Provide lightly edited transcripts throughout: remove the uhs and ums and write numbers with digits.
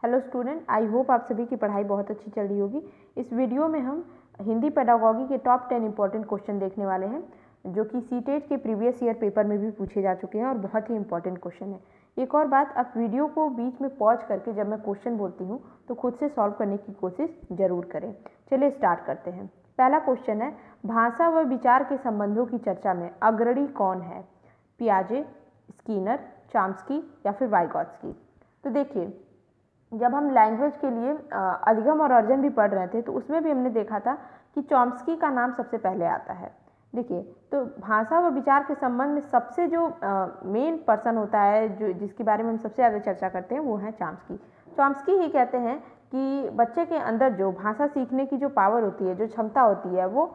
Hello student, I hope आप सभी की पढ़ाई बहुत अच्छी चल रही होगी। इस वीडियो में हम हिंदी पेडागॉजी के टॉप 10 इंपॉर्टेंट क्वेश्चन देखने वाले हैं, जो कि सीटेट के प्रीवियस ईयर पेपर में भी पूछे जा चुके हैं और बहुत ही इंपॉर्टेंट क्वेश्चन है। एक और बात, आप वीडियो को बीच में पॉज करके जब मैं क्वेश्चन बोलती हूँ तो खुद से सॉल्व करने की कोशिश जरूर करें। चलिए स्टार्ट करते हैं। पहला क्वेश्चन है, भाषा व विचार के संबंधों की चर्चा में अग्रणी कौन है? पियाजे, स्किनर, चॉम्स्की या फिर वाइगॉत्स्की? तो देखिए, जब हम लैंग्वेज के लिए अधिगम और अर्जन भी पढ़ रहे थे तो उसमें भी हमने देखा था कि चॉम्स्की का नाम सबसे पहले आता है। देखिए, तो भाषा व विचार के संबंध में सबसे जो मेन पर्सन होता है, जो जिसके बारे में हम सबसे ज़्यादा चर्चा करते हैं, वो है चॉम्स्की। चॉम्स्की ही कहते हैं कि बच्चे के अंदर जो भाषा सीखने की जो पावर होती है, जो क्षमता होती है, वो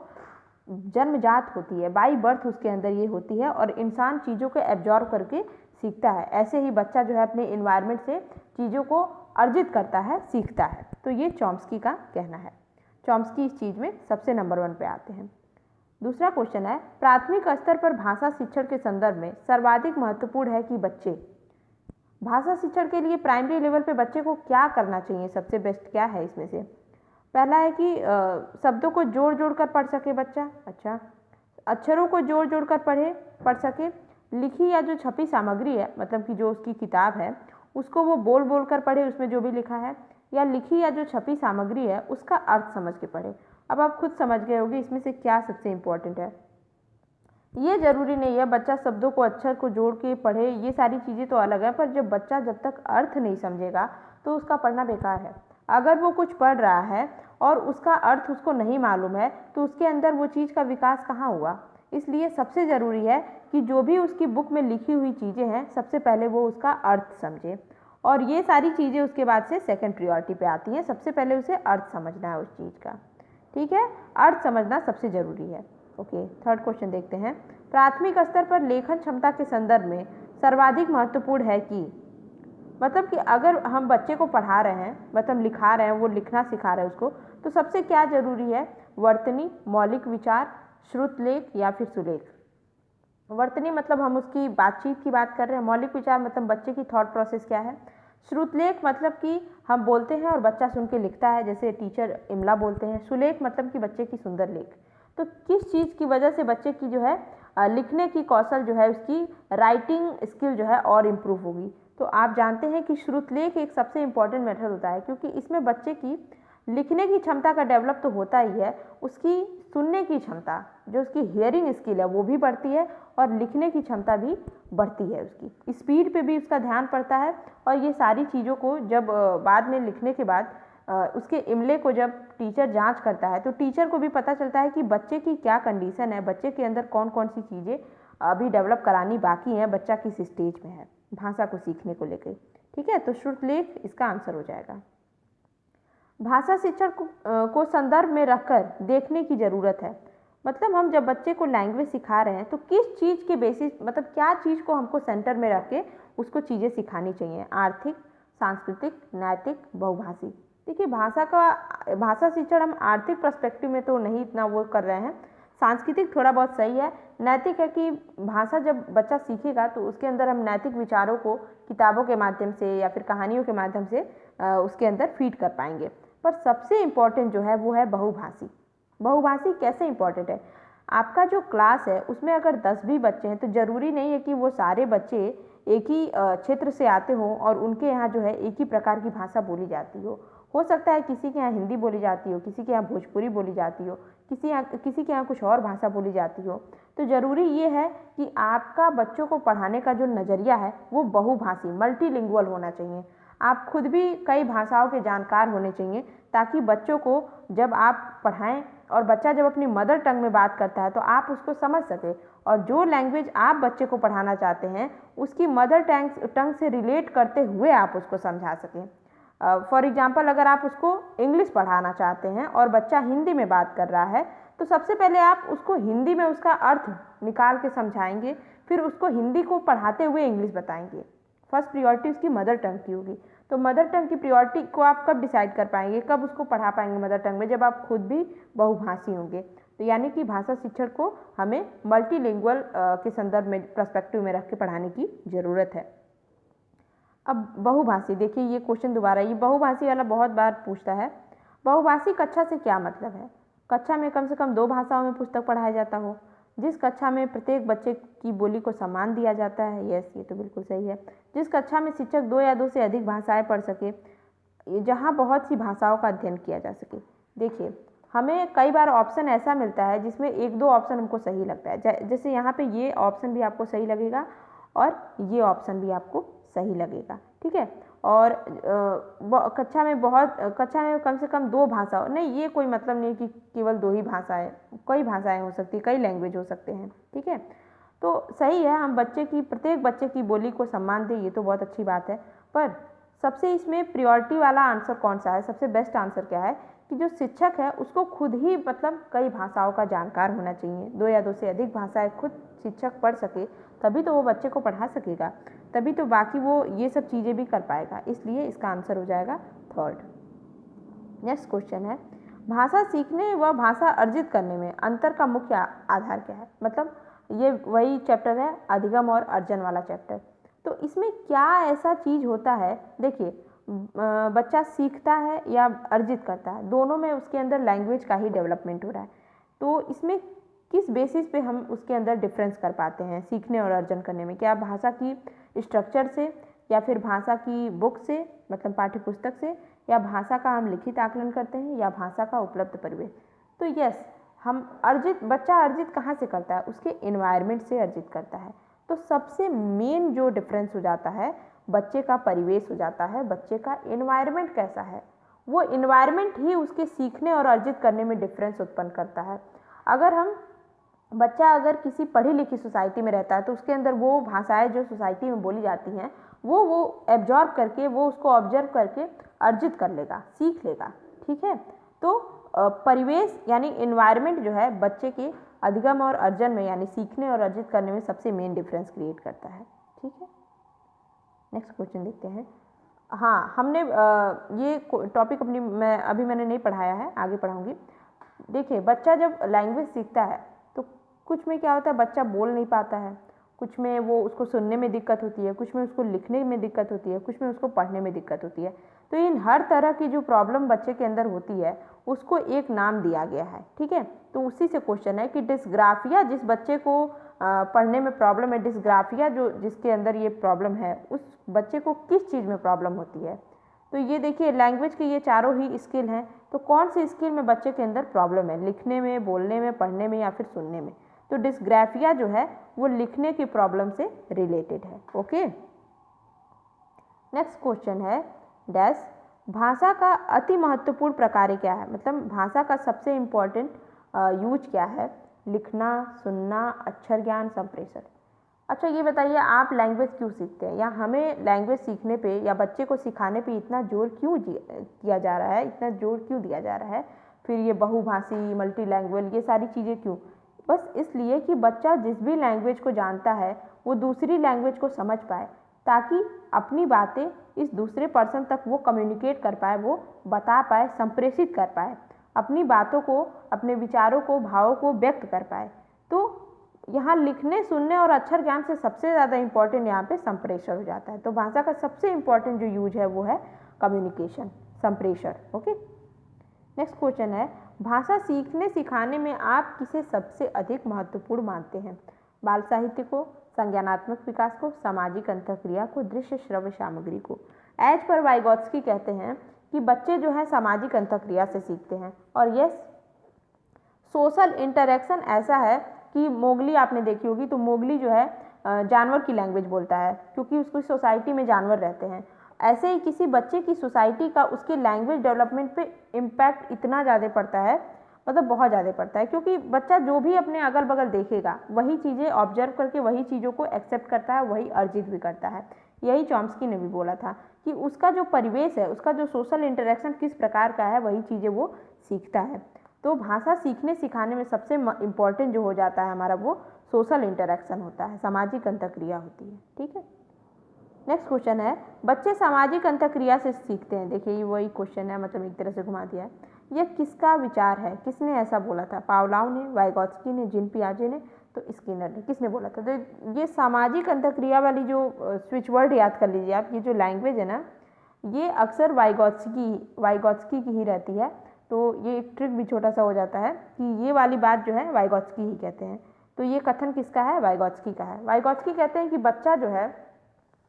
जन्मजात होती है, बाई बर्थ उसके अंदर ये होती है और इंसान चीज़ों को एब्जॉर्व करके सीखता है। ऐसे ही बच्चा जो है अपने इन्वायरमेंट से चीज़ों को अर्जित करता है, सीखता है। तो ये चॉम्स्की का कहना है। चॉम्स्की इस चीज़ में सबसे नंबर 1 पे आते हैं। दूसरा क्वेश्चन है, प्राथमिक स्तर पर भाषा शिक्षण के संदर्भ में सर्वाधिक महत्वपूर्ण है कि बच्चे भाषा शिक्षण के लिए प्राइमरी लेवल पे बच्चे को क्या करना चाहिए? सबसे बेस्ट क्या है इसमें से? पहला है कि शब्दों को जोड़ जोड़ कर पढ़ सके बच्चा। अच्छा, अक्षरों को जोड़ जोड़ कर पढ़ सके। लिखी या जो छपी सामग्री है, मतलब कि जो उसकी किताब है, उसको वो बोल बोल कर पढ़े, उसमें जो भी लिखा है, या लिखी या जो छपी सामग्री है उसका अर्थ समझ के पढ़े। अब आप खुद समझ गए होंगे इसमें से क्या सबसे इम्पोर्टेंट है। ये जरूरी नहीं है बच्चा शब्दों को अक्षर को जोड़ के पढ़े, ये सारी चीज़ें तो अलग है, पर जब बच्चा जब तक अर्थ नहीं समझेगा तो उसका पढ़ना बेकार है। अगर वो कुछ पढ़ रहा है और उसका अर्थ उसको नहीं मालूम है तो उसके अंदर वो चीज़ का विकास कहाँ हुआ? इसलिए सबसे ज़रूरी है कि जो भी उसकी बुक में लिखी हुई चीज़ें हैं, सबसे पहले वो उसका अर्थ समझे, और ये सारी चीज़ें उसके बाद से सेकंड प्रायोरिटी पे आती हैं। सबसे पहले उसे अर्थ समझना है उस चीज़ का, ठीक है? अर्थ समझना सबसे ज़रूरी है। ओके, थर्ड क्वेश्चन देखते हैं। प्राथमिक स्तर पर लेखन क्षमता के संदर्भ में सर्वाधिक महत्वपूर्ण है कि, मतलब कि अगर हम बच्चे को पढ़ा रहे हैं, मतलब लिखा रहे हैं, वो लिखना सिखा रहे हैं उसको, तो सबसे क्या जरूरी है? वर्तनी, मौलिक विचार, श्रुतलेख या फिर सुलेख? वर्तनी मतलब हम उसकी बातचीत की बात कर रहे हैं। मौलिक विचार मतलब बच्चे की थॉट प्रोसेस क्या है। श्रुतलेख मतलब कि हम बोलते हैं और बच्चा सुन के लिखता है, जैसे टीचर इमला बोलते हैं। सुलेख मतलब कि बच्चे की सुंदर लेख। तो किस चीज़ की वजह से बच्चे की जो है लिखने की कौशल जो है, उसकी राइटिंग स्किल जो है और इम्प्रूव होगी? तो आप जानते हैं कि श्रुतलेख एक सबसे इम्पॉर्टेंट मेथड होता है, क्योंकि इसमें बच्चे की लिखने की क्षमता का डेवलप तो होता ही है, उसकी सुनने की क्षमता, जो उसकी हियरिंग स्किल है, वो भी बढ़ती है और लिखने की क्षमता भी बढ़ती है। उसकी स्पीड पे भी उसका ध्यान पड़ता है। और ये सारी चीज़ों को जब बाद में लिखने के बाद उसके इमले को जब टीचर जांच करता है तो टीचर को भी पता चलता है कि बच्चे की क्या कंडीशन है, बच्चे के अंदर कौन कौन सी चीज़ें अभी डेवलप करानी बाकी हैं, बच्चा किस स्टेज में है भाषा को सीखने को लेकर। ठीक है, तो श्रुतलेख इसका आंसर हो जाएगा। भाषा शिक्षण को संदर्भ में रखकर देखने की ज़रूरत है। मतलब हम जब बच्चे को लैंग्वेज सिखा रहे हैं तो किस चीज़ के बेसिस, मतलब क्या चीज़ को हमको सेंटर में रख के उसको चीज़ें सिखानी चाहिए? आर्थिक, सांस्कृतिक, नैतिक, बहुभाषी? देखिए, भाषा शिक्षण हम आर्थिक पर्सपेक्टिव में तो नहीं इतना वो कर रहे हैं। सांस्कृतिक थोड़ा बहुत सही है। नैतिक है कि भाषा जब बच्चा सीखेगा तो उसके अंदर हम नैतिक विचारों को किताबों के माध्यम से या फिर कहानियों के माध्यम से उसके अंदर फीड कर पाएंगे। पर सबसे इम्पॉर्टेंट जो है वो है बहुभाषी। बहुभाषी कैसे इम्पॉर्टेंट है? आपका जो क्लास है उसमें अगर 10 भी बच्चे हैं तो ज़रूरी नहीं है कि वो सारे बच्चे एक ही क्षेत्र से आते हों और उनके यहाँ जो है एक ही प्रकार की भाषा बोली जाती हो सकता है किसी के यहाँ हिंदी बोली जाती हो, किसी के यहाँ भोजपुरी बोली जाती हो, किसी के यहाँ कुछ और भाषा बोली जाती हो। तो ज़रूरी ये है कि आपका बच्चों को पढ़ाने का जो नज़रिया है वो बहुभाषी, मल्टीलिंगुअल होना चाहिए। आप खुद भी कई भाषाओं के जानकार होने चाहिए, ताकि बच्चों को जब आप पढ़ाएं और बच्चा जब अपनी मदर टंग में बात करता है तो आप उसको समझ सकें, और जो लैंग्वेज आप बच्चे को पढ़ाना चाहते हैं उसकी मदर टंग से रिलेट करते हुए आप उसको समझा सकें। फॉर एग्जाम्पल, अगर आप उसको इंग्लिश पढ़ाना चाहते हैं और बच्चा हिंदी में बात कर रहा है तो सबसे पहले आप उसको हिंदी में उसका अर्थ निकाल के समझाएंगे, फिर उसको हिंदी को पढ़ाते हुए इंग्लिश बताएंगे। फर्स्ट प्रियोरिटी उसकी मदर टंग की होगी। तो मदर टंग की प्रियोरिटी को आप कब डिसाइड कर पाएंगे, कब उसको पढ़ा पाएंगे मदर टंग में? जब आप खुद भी बहुभाषी होंगे। तो यानी कि भाषा शिक्षण को हमें मल्टीलिंगुअल के संदर्भ में, पर्सपेक्टिव में रख के पढ़ाने की ज़रूरत है। अब बहुभाषी, देखिए ये क्वेश्चन दोबारा, ये बहुभाषी वाला बहुत बार पूछता है। बहुभाषी कक्षा से क्या मतलब है? कक्षा में कम से कम 2 भाषाओं में पुस्तक पढ़ाया जाता हो, जिस कक्षा में प्रत्येक बच्चे की बोली को सम्मान दिया जाता है। यस, ये तो बिल्कुल सही है। जिस कक्षा में शिक्षक 2 या 2 से अधिक भाषाएं पढ़ सके, जहाँ बहुत सी भाषाओं का अध्ययन किया जा सके। देखिए हमें कई बार ऑप्शन ऐसा मिलता है जिसमें 1-2 ऑप्शन हमको सही लगता है, जैसे यहाँ पे ये ऑप्शन भी आपको सही लगेगा और ये ऑप्शन भी आपको सही लगेगा, ठीक है। और कक्षा में कम से कम 2 भाषा नहीं, ये कोई मतलब नहीं कि केवल 2 ही भाषाएं, कई भाषाएं हो सकती है, कई लैंग्वेज हो सकते हैं, ठीक है। तो सही है, हम प्रत्येक बच्चे की बोली को सम्मान दें, ये तो बहुत अच्छी बात है। पर सबसे इसमें प्रियोरिटी वाला आंसर कौन सा है, सबसे बेस्ट आंसर क्या है कि जो शिक्षक है उसको खुद ही मतलब कई भाषाओं का जानकार होना चाहिए। 2 या 2 से अधिक भाषाएं खुद शिक्षक पढ़ सके, तभी तो वो बच्चे को पढ़ा सकेगा, तभी तो बाकी वो ये सब चीज़ें भी कर पाएगा। इसलिए इसका आंसर हो जाएगा 3rd। नेक्स्ट क्वेश्चन है, भाषा सीखने व भाषा अर्जित करने में अंतर का मुख्य आधार क्या है? मतलब ये वही चैप्टर है, अधिगम और अर्जन वाला चैप्टर। तो इसमें क्या ऐसा चीज़ होता है, देखिए बच्चा सीखता है या अर्जित करता है, दोनों में उसके अंदर लैंग्वेज का ही डेवलपमेंट हो रहा है। तो इसमें किस बेसिस पे हम उसके अंदर डिफरेंस कर पाते हैं सीखने और अर्जन करने में? क्या भाषा की स्ट्रक्चर से, या फिर भाषा की बुक से मतलब पाठ्य पुस्तक से, या भाषा का हम लिखित आकलन करते हैं, या भाषा का उपलब्ध परिवेश? तो यस, बच्चा अर्जित कहाँ से करता है? उसके इन्वायरमेंट से अर्जित करता है। तो सबसे मेन जो डिफरेंस हो जाता है बच्चे का परिवेश हो जाता है, बच्चे का इन्वायरमेंट कैसा है, वो इन्वायरमेंट ही उसके सीखने और अर्जित करने में डिफरेंस उत्पन्न करता है। बच्चा अगर किसी पढ़ी लिखी सोसाइटी में रहता है तो उसके अंदर वो भाषाएं जो सोसाइटी में बोली जाती हैं वो एब्जॉर्ब करके, वो उसको ऑब्जर्व करके अर्जित कर लेगा, सीख लेगा, ठीक है। तो परिवेश यानी इन्वायरमेंट जो है बच्चे के अधिगम और अर्जन में यानी सीखने और अर्जित करने में सबसे मेन डिफरेंस क्रिएट करता है, ठीक है। नेक्स्ट क्वेश्चन देखते हैं। हाँ, हमने ये टॉपिक मैंने नहीं पढ़ाया है, आगे पढ़ाऊंगी। देखिए बच्चा जब लैंग्वेज सीखता है तो कुछ में क्या होता है, बच्चा बोल नहीं पाता है, कुछ में वो उसको सुनने में दिक्कत होती है, कुछ में उसको लिखने में दिक्कत होती है, कुछ में उसको पढ़ने में दिक्कत होती है। तो इन हर तरह की जो प्रॉब्लम बच्चे के अंदर होती है उसको एक नाम दिया गया है, ठीक है। तो उसी से क्वेश्चन है कि डिस्ग्राफिया, जिस बच्चे को पढ़ने में प्रॉब्लम है, डिस्ग्राफिया जिसके अंदर ये प्रॉब्लम है, उस बच्चे को किस चीज़ में प्रॉब्लम होती है? तो ये देखिए लैंग्वेज के ये चारों ही स्किल हैं, तो कौन सी स्किल में बच्चे के अंदर प्रॉब्लम है? लिखने में, बोलने में, पढ़ने में, या फिर सुनने में? तो डिस्ग्राफिया जो है वो लिखने की प्रॉब्लम से रिलेटेड है, ओके। नेक्स्ट क्वेश्चन है डैश, भाषा का अति महत्वपूर्ण प्रकार क्या है? मतलब भाषा का सबसे इम्पोर्टेंट यूज क्या है? लिखना, सुनना, अक्षर ज्ञान, संप्रेषण। अच्छा ये बताइए, आप लैंग्वेज क्यों सीखते हैं, या हमें लैंग्वेज सीखने पे या बच्चे को सिखाने पे इतना जोर क्यों किया जा रहा है, इतना जोर क्यों दिया जा रहा है? फिर ये बहुभाषी, मल्टी लैंग्वेज, ये सारी चीज़ें क्यों? बस इसलिए कि बच्चा जिस भी लैंग्वेज को जानता है वो दूसरी लैंग्वेज को समझ पाए, ताकि अपनी बातें इस दूसरे पर्सन तक वो कम्युनिकेट कर पाए, वो बता पाए, संप्रेषित कर पाए, अपनी बातों को, अपने विचारों को, भावों को व्यक्त कर पाए। तो यहाँ लिखने, सुनने और अक्षर ज्ञान से सबसे ज़्यादा इम्पॉर्टेंट यहाँ पे संप्रेषण हो जाता है। तो भाषा का सबसे इम्पॉर्टेंट जो यूज है वो है कम्युनिकेशन, संप्रेषण, ओके। नेक्स्ट क्वेश्चन है, भाषा सीखने सिखाने में आप किसे सबसे अधिक महत्वपूर्ण मानते हैं? बाल साहित्य को, संज्ञानात्मक विकास को, सामाजिक अंतःक्रिया को, दृश्य श्रव्य सामग्री को? एज पर वाइगोत्स्की कहते हैं कि बच्चे जो है सामाजिक अंतःक्रिया से सीखते हैं। और यस, सोशल इंटरेक्शन ऐसा है कि मोगली आपने देखी होगी, तो मोगली जो है जानवर की लैंग्वेज बोलता है, क्योंकि उसकी सोसाइटी में जानवर रहते हैं। ऐसे ही किसी बच्चे की सोसाइटी का उसके लैंग्वेज डेवलपमेंट पे इम्पैक्ट इतना ज़्यादा पड़ता है, मतलब बहुत ज़्यादा पड़ता है, क्योंकि बच्चा जो भी अपने अगल बगल देखेगा वही चीज़ें ऑब्जर्व करके वही चीज़ों को एक्सेप्ट करता है, वही अर्जित भी करता है। यही चॉम्स्की ने भी बोला था कि उसका जो परिवेश है, उसका जो सोशल इंटरेक्शन किस प्रकार का है, वही चीज़ें वो सीखता है। तो भाषा सीखने सिखाने में सबसे इम्पॉर्टेंट जो हो जाता है हमारा, वो सोशल इंटरेक्शन होता है, सामाजिक अंतःक्रिया होती है, ठीक है। नेक्स्ट क्वेश्चन है, बच्चे सामाजिक अंतःक्रिया से सीखते हैं। देखिए ये वही क्वेश्चन है, मतलब एक तरह से घुमा दिया है। यह किसका विचार है, किसने ऐसा बोला था? पावलोव ने, वाइगोत्स्की ने, जीन पियाजे ने, तो स्किनर ने, किसने बोला था? तो ये सामाजिक अंतःक्रिया वाली जो स्विच वर्ड याद कर लीजिए आप, ये जो लैंग्वेज है ना, ये अक्सर वाइगॉत्स्की की ही रहती है। तो ये एक ट्रिक भी छोटा सा हो जाता है कि ये वाली बात जो है वाइगॉत्स्की ही कहते हैं। तो ये कथन किसका है? वाइगॉत्स्की का है। वाइगॉत्स्की कहते हैं कि बच्चा जो है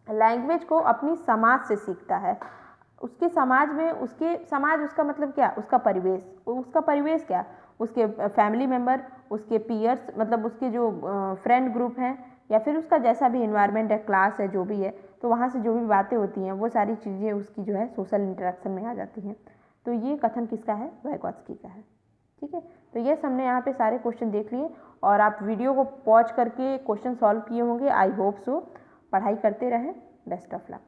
लैंग्वेज को अपनी समाज से सीखता है, उसके समाज में, उसका मतलब क्या? उसका परिवेश क्या? उसके फैमिली मेम्बर, उसके पीयर्स, मतलब उसके जो फ्रेंड ग्रुप हैं, या फिर उसका जैसा भी इन्वायरमेंट है, क्लास है, जो भी है, तो वहाँ से जो भी बातें होती हैं वो सारी चीज़ें उसकी जो है सोशल इंटरेक्शन में आ जाती हैं। तो ये कथन किसका है? वाइगॉत्स्की का है। ठीक है, तो ये हमने यहाँ पे सारे क्वेश्चन देख लिए और आप वीडियो को पॉज करके क्वेश्चन सॉल्व किए होंगे। I hope so. पढ़ाई करते रहें। Best of luck.